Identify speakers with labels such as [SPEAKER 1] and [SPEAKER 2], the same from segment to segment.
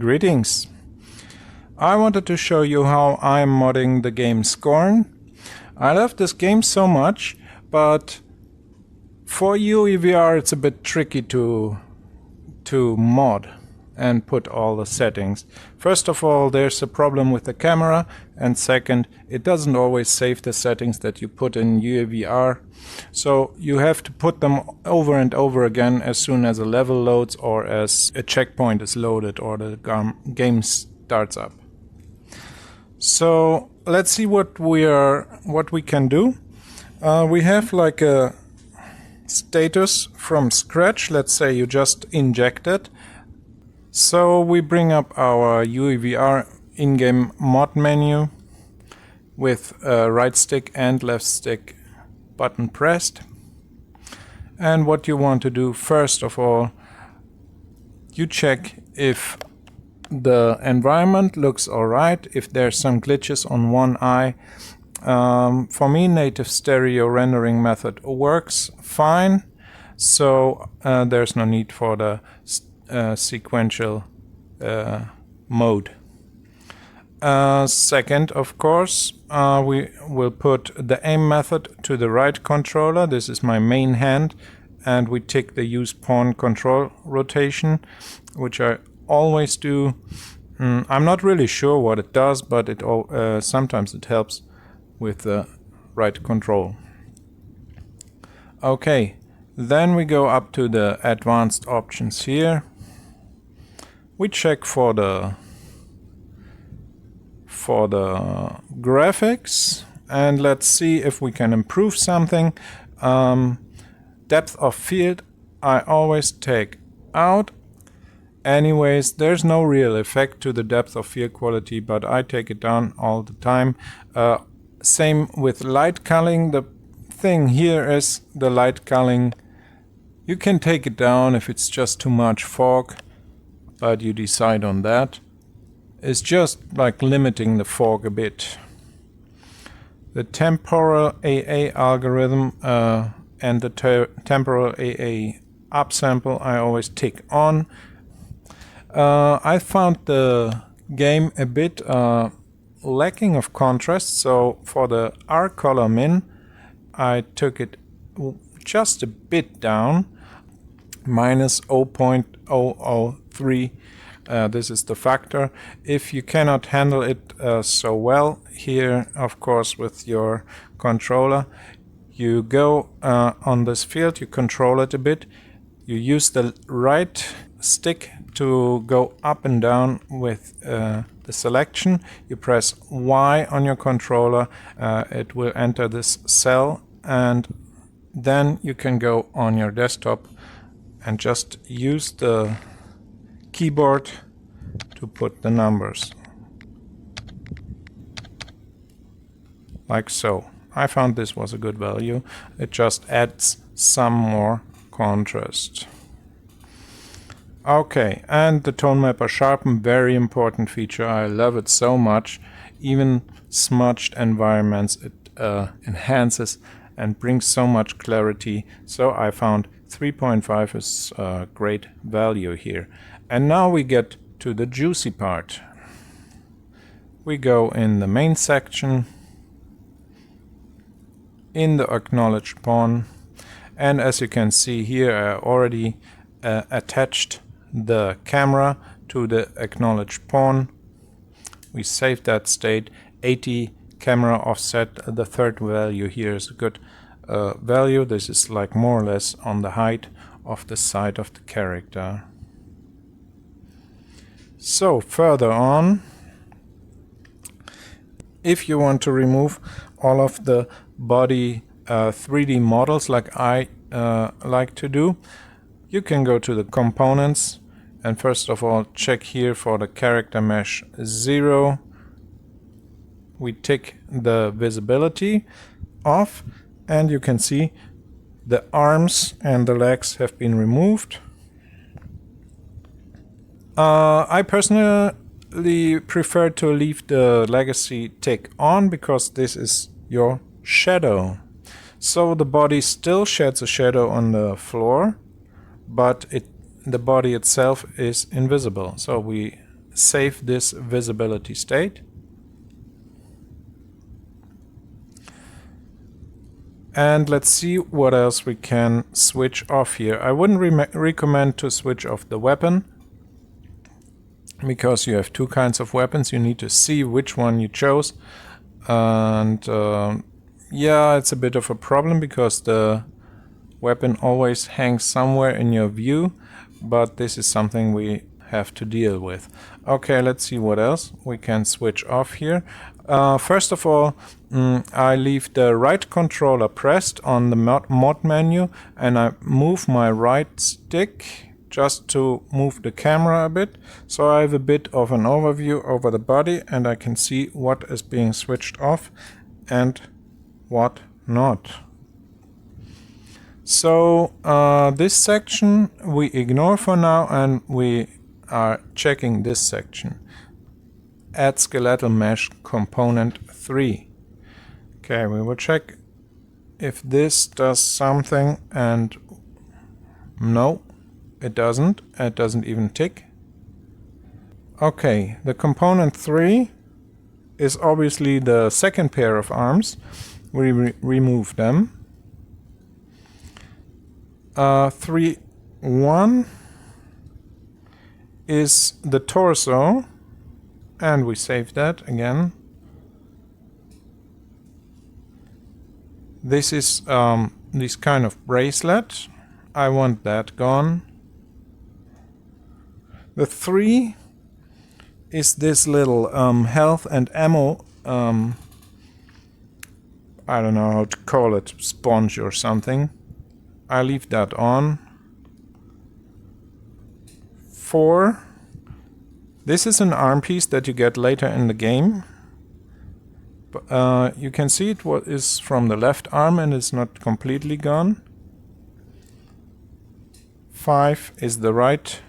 [SPEAKER 1] Greetings! I wanted to show you how I'm modding the game Scorn. I love this game so much, but for UEVR it's a bit tricky to mod and put all the settings. First of all, there's a problem with the camera, and second, it doesn't always save the settings that you put in UEVR. So you have to put them over and over again as soon as a level loads or as a checkpoint is loaded or the game starts up. So let's see what we can do. We have like a status from scratch. Let's say you just inject it. So we bring up our UEVR in-game mod menu with right stick and left stick button pressed. And what you want to do first of all, you check if the environment looks alright, if there's some glitches on one eye. For me, native stereo rendering method works fine, so there's no need for the sequential mode. Second, of course, we will put the aim method to the right controller. This is my main hand, and we tick the use pawn control rotation, which I always do. I'm not really sure what it does, but it sometimes it helps with the right control. Okay, then we go up to the advanced options here. We check for the graphics, and let's see if we can improve something. Depth of field I always take out. Anyways, there's no real effect to the depth of field quality, but I take it down all the time. Same with light culling. The thing here is the light culling. You can take it down if it's just too much fog, but you decide on that. It's just like limiting the fog a bit. The temporal AA algorithm and the temporal AA upsample I always tick on. I found the game a bit lacking of contrast, so for the R color min I took it just a bit down, minus 0.003. This is the factor. If you cannot handle it so well here, of course, with your controller, you go on this field, you control it a bit, you use the right stick to go up and down with the selection. You press Y on your controller, it will enter this cell, and then you can go on your desktop and just use the keyboard to put the numbers. Like so. I found this was a good value. It just adds some more contrast. Okay, and the tone mapper sharpen, very important feature. I love it so much. Even smudged environments it enhances and brings so much clarity. So I found 3.5 is a great value here. And now we get to the juicy part. We go in the main section, in the acknowledged pawn, and as you can see here, I already attached the camera to the acknowledged pawn. We save that state. 80 camera offset. The third value here is a good value. This is like more or less on the height of the side of the character. So further on, if you want to remove all of the body 3D models like I like to do, you can go to the components and first of all check here for the character mesh 0. We tick the visibility off, and you can see the arms and the legs have been removed. I personally prefer to leave the legacy tick on because this is your shadow. So the body still sheds a shadow on the floor, but the body itself is invisible. So we save this visibility state. And let's see what else we can switch off here. I wouldn't recommend to switch off the weapon, because you have two kinds of weapons. You need to see which one you chose. And yeah, it's a bit of a problem because the weapon always hangs somewhere in your view, but this is something we have to deal with. Okay, let's see what else we can switch off here. First of all, I leave the right controller pressed on the mod menu, and I move my right stick just to move the camera a bit, so I have a bit of an overview over the body and I can see what is being switched off and what not. So this section we ignore for now, and we are checking this section. Add skeletal mesh component 3. Okay, we will check if this does something, and no, it doesn't. It doesn't even tick. Okay, the component 3 is obviously the second pair of arms. We remove them. 3.1 is the torso, and we save that again. This is this kind of bracelet. I want that gone. The 3 is this little health and ammo, I don't know how to call it, sponge or something. I leave that on. 4. This is an arm piece that you get later in the game. You can see it is from the left arm and it's not completely gone. 5 is the right,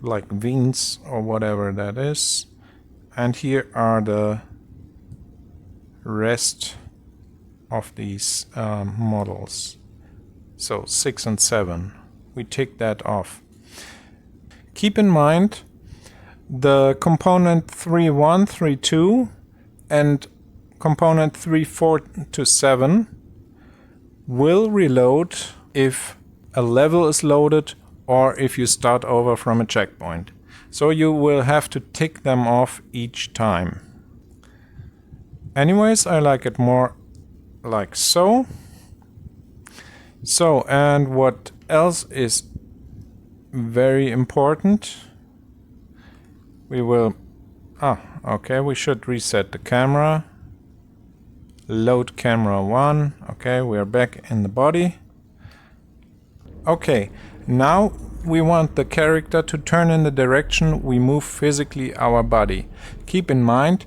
[SPEAKER 1] like veins or whatever that is. And here are the rest of these models. So 6 and 7. We take that off. Keep in mind the component 3.1, 3.2 and component 3.4 to 7 will reload if a level is loaded or if you start over from a checkpoint. So you will have to tick them off each time. Anyways, I like it more like so. So, and what else is very important? We will... okay, we should reset the camera. Load camera 1. Okay, we are back in the body. Okay, now we want the character to turn in the direction we move physically our body. Keep in mind,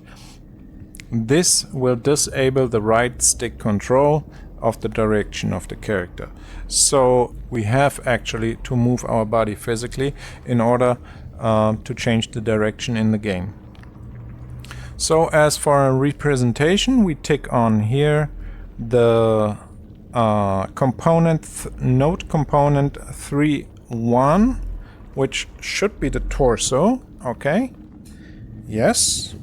[SPEAKER 1] this will disable the right stick control of the direction of the character. So we have actually to move our body physically in order to change the direction in the game. So as for a representation, we tick on here the node component 3.1, which should be the torso. Okay, yes.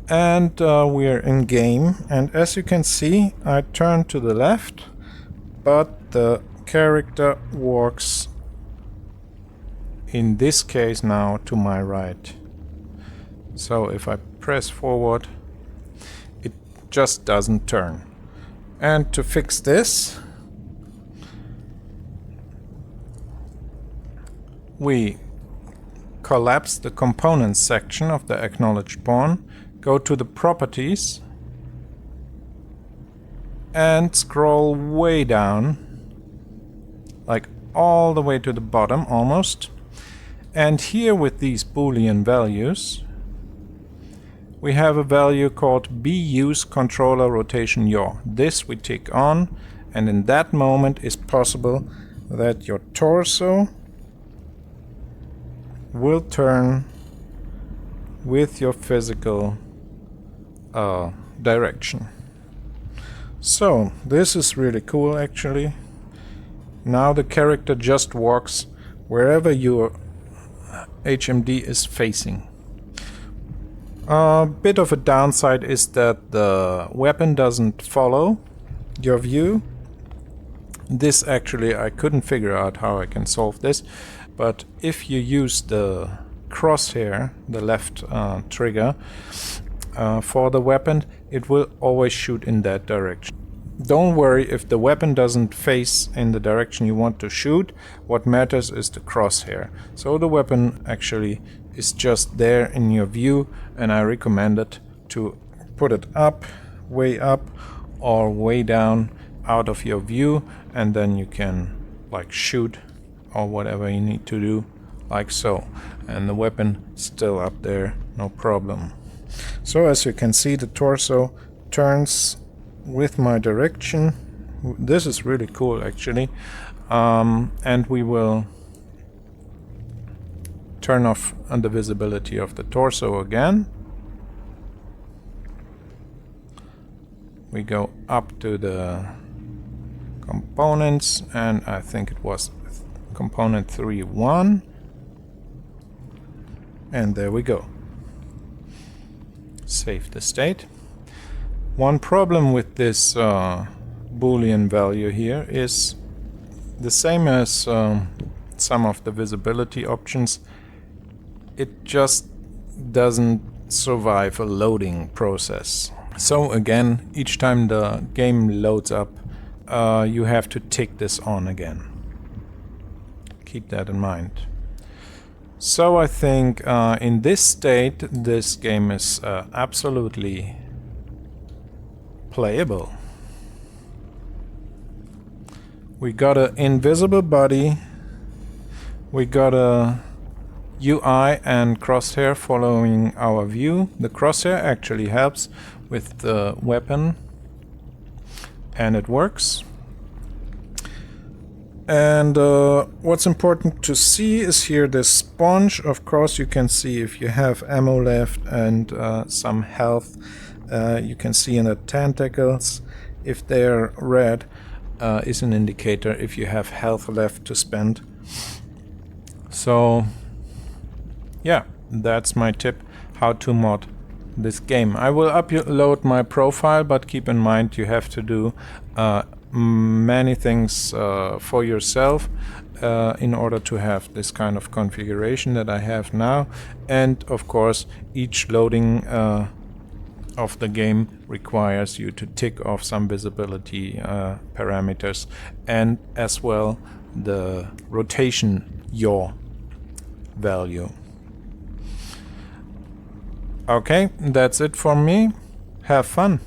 [SPEAKER 1] And we're in game, and as you can see, I turn to the left, but the character walks in this case now to my right. So if I press forward, it just doesn't turn. And to fix this, we collapse the components section of the acknowledged pawn, go to the properties, and scroll way down, like all the way to the bottom almost. And here with these Boolean values, we have a value called BUse controller rotation yaw. This we tick on, and in that moment it's possible that your torso will turn with your physical direction. So this is really cool actually. Now the character just walks wherever your HMD is facing. A bit of a downside is that the weapon doesn't follow your view. This actually, I couldn't figure out how I can solve this, but if you use the crosshair, the left trigger, for the weapon, it will always shoot in that direction. Don't worry if the weapon doesn't face in the direction you want to shoot. What matters is the crosshair. So the weapon actually is just there in your view, and I recommend it to put it up, or way down out of your view, and then you can like shoot or whatever you need to do, like so, and the weapon still up there, no problem. So as you can see, the torso turns with my direction. This is really cool actually, and we will turn off the visibility of the torso again. We go up to the components, and I think it was component 3.1, and there we go. Save the state. One problem with this Boolean value here is the same as some of the visibility options. It just doesn't survive a loading process. So again, each time the game loads up, you have to tick this on again. Keep that in mind. So I think in this state, this game is absolutely playable. We got an invisible body, we got a UI and crosshair following our view. The crosshair actually helps with the weapon, and it works. And what's important to see is here this sponge. Of course, you can see if you have ammo left and some health. You can see in the tentacles, if they're red, is an indicator if you have health left to spend. So yeah, that's my tip how to mod this game. I will upload my profile, but keep in mind you have to do many things for yourself in order to have this kind of configuration that I have now. And of course, each loading of the game requires you to tick off some visibility parameters, and as well the rotation yaw value. Okay, that's it for me. Have fun.